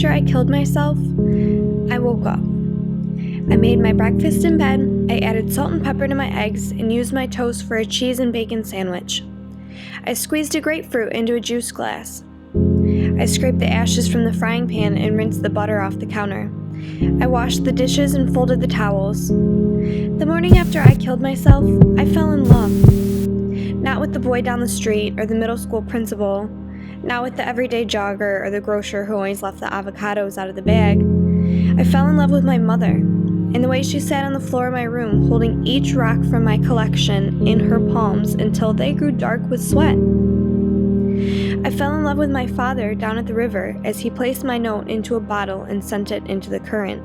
after I killed myself, I woke up. I made my breakfast in bed, I added salt and pepper to my eggs, and used my toast for a cheese and bacon sandwich. I squeezed a grapefruit into a juice glass. I scraped the ashes from the frying pan and rinsed the butter off the counter. I washed the dishes and folded the towels. The morning after I killed myself, I fell in love. Not with the boy down the street or the middle school principal, not with the everyday jogger or the grocer who always left the avocados out of the bag. I fell in love with my mother, and the way she sat on the floor of my room holding each rock from my collection in her palms until they grew dark with sweat. I fell in love with my father down at the river as he placed my note into a bottle and sent it into the current.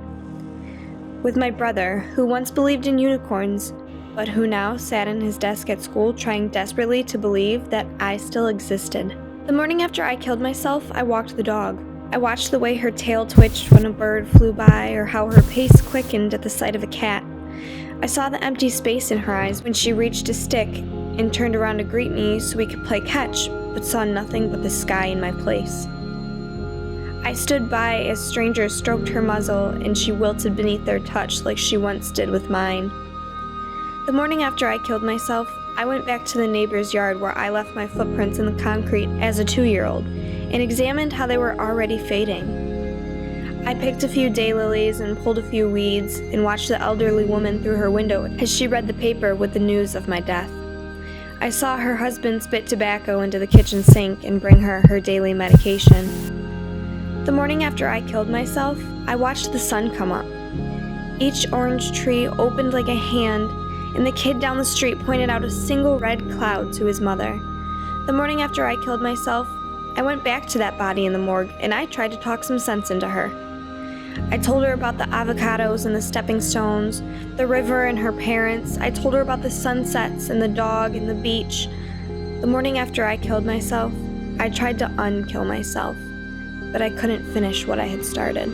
With my brother, who once believed in unicorns, but who now sat in his desk at school trying desperately to believe that I still existed. The morning after I killed myself, I walked the dog. I watched the way her tail twitched when a bird flew by or how her pace quickened at the sight of a cat. I saw the empty space in her eyes when she reached a stick and turned around to greet me so we could play catch, but saw nothing but the sky in my place. I stood by as strangers stroked her muzzle and she wilted beneath their touch like she once did with mine. The morning after I killed myself, I went back to the neighbor's yard where I left my footprints in the concrete as a 2-year-old and examined how they were already fading. I picked a few daylilies and pulled a few weeds and watched the elderly woman through her window as she read the paper with the news of my death. I saw her husband spit tobacco into the kitchen sink and bring her daily medication. The morning after I killed myself, I watched the sun come up. Each orange tree opened like a hand, and the kid down the street pointed out a single red cloud to his mother. The morning after I killed myself, I went back to that body in the morgue, and I tried to talk some sense into her. I told her about the avocados and the stepping stones, the river and her parents. I told her about the sunsets and the dog and the beach. The morning after I killed myself, I tried to unkill myself, but I couldn't finish what I had started.